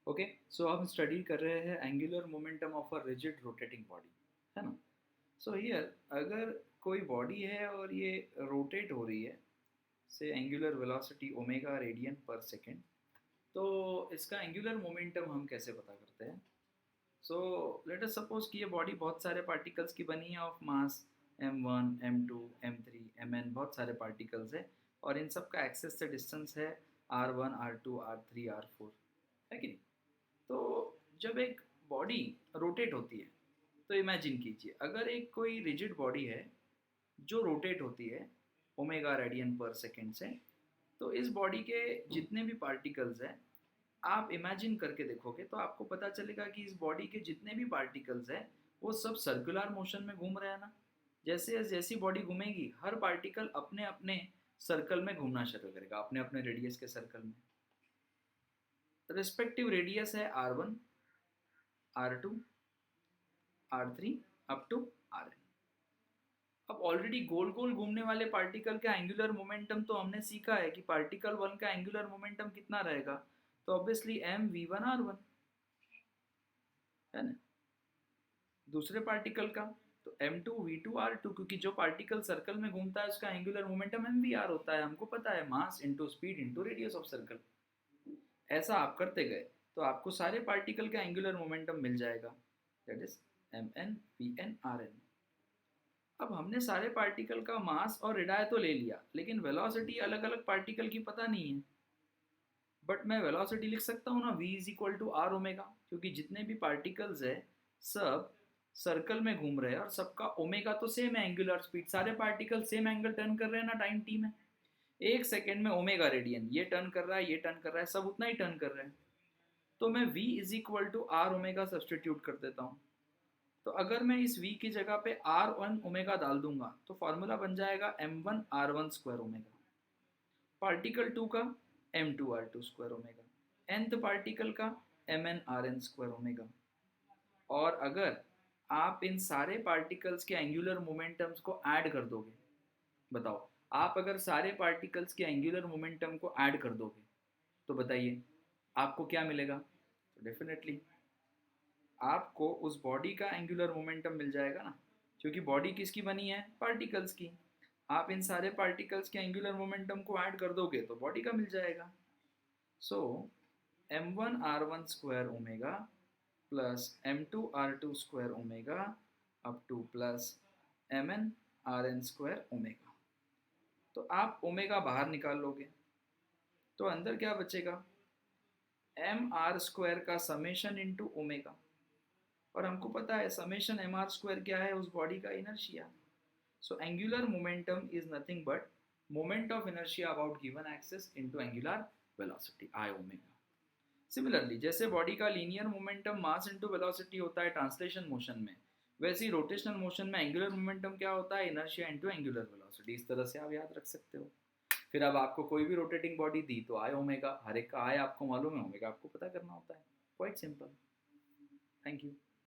Okay, सो हम study कर रहे हैं angular momentum of a rigid rotating body, है ना। सो हियर अगर कोई बॉडी है और ये रोटेट हो रही है, से एंगुलर वेलोसिटी ओमेगा रेडियन पर सेकेंड, तो इसका एंगुलर मोमेंटम हम कैसे पता करते हैं। सो लेट अस सपोज कि ये बॉडी बहुत सारे पार्टिकल्स की बनी है of mass m1 m2 m3 mn, बहुत सारे पार्टिकल्स है और इन सब का एक्सेस से डिस्टेंस है r1 r2 r3 r4, है कि नहीं। तो जब एक बॉडी रोटेट होती है तो इमेजिन कीजिए अगर एक कोई रिजिड बॉडी है जो रोटेट होती है ओमेगा रेडियन पर सेकेंड से, तो इस बॉडी के जितने भी पार्टिकल्स हैं आप इमेजिन करके देखोगे तो आपको पता चलेगा कि इस बॉडी के जितने भी पार्टिकल्स हैं वो सब सर्कुलर मोशन में घूम रहे हैं ना। जैसे जैसी बॉडी घूमेगी हर पार्टिकल अपने अपने सर्कल में घूमना शुरू करेगा, अपने अपने रेडियस के सर्कल में। रिस्पेक्टिव रेडियस है r1 r2 r3 up to rn। अब ऑलरेडी गोल गोल घूमने वाले पार्टिकल का एंगुलर मोमेंटम तो हमने सीखा है कि पार्टिकल वन का एंगुलर मोमेंटम कितना रहेगा, तो ऑब्वियसली m v1 r1, है ना। दूसरे पार्टिकल का तो m2 v2 r2, क्योंकि जो पार्टिकल सर्कल में घूमता है उसका angular momentum m v r होता है, हमको पता है, mass into speed into radius of circle. ऐसा आप करते गए तो आपको सारे पार्टिकल का एंगुलर मोमेंटम मिल जाएगा, that is mn vn rn। अब हमने सारे पार्टिकल का मास और रेडियस तो ले लिया, लेकिन वेलोसिटी अलग अलग पार्टिकल की पता नहीं है। बट मैं वेलोसिटी लिख सकता हूँ ना, v is equal to R omega, क्योंकि जितने भी पार्टिकल्स है सब सर्कल में घूम रहे हैं और सबका ओमेगा तो सेम है, एंगुलर स्पीड, सारे पार्टिकल सेम एंगल टर्न कर रहे हैं ना टाइम टी में। एक सेकेंड में ओमेगा रेडियन, ये टर्न कर रहा है ये टर्न कर रहा है, सब उतना ही टर्न कर रहे हैं। तो मैं v is equal to R omega substitute कर देता हूँ। तो अगर मैं इस v की जगह पे r1 ओमेगा डाल दूंगा तो फॉर्मूला बन जाएगा m1 r1 square omega, particle 2 का m2 r2 square omega, nth particle का mn rn स्क्वायर ओमेगा। और अगर आप इन सारे पार्टिकल्स के एंगुलर मोमेंटम्स को ऐड कर दोगे, बताओ, आप अगर सारे पार्टिकल्स के एंगुलर मोमेंटम को ऐड कर दोगे तो बताइए आपको क्या मिलेगा। तो डेफिनेटली आपको उस बॉडी का एंगुलर मोमेंटम मिल जाएगा ना, क्योंकि बॉडी किसकी बनी है, पार्टिकल्स की। आप इन सारे पार्टिकल्स के एंगुलर मोमेंटम को ऐड कर दोगे तो बॉडी का मिल जाएगा। सो m1 r1 square omega plus m2 r2 square omega up two plus mn rn square omega. तो आप ओमेगा बाहर निकाल लोगे तो अंदर क्या बचेगा, एम आर स्क्वायर का समेशन इंटू ओमेगा, और हमको पता है समेशन एम आर स्क्वायर क्या है, उस बॉडी का inertia. So angular momentum is nothing but moment of inertia about given axis into angular velocity I omega. Similarly जैसे बॉडी का linear momentum mass into velocity होता है ट्रांसलेशन मोशन में, वैसे ही रोटेशनल मोशन में एंगुलर मोमेंटम क्या होता है, इनर्शिया इनटू एंगुलर वेलोसिटी। इस तरह से आप याद रख सकते हो। फिर अब आपको कोई भी रोटेटिंग बॉडी दी तो आई ओमेगा, हर एक का आई आपको मालूम है, ओमेगा आपको पता करना होता है। Quite simple. Thank you.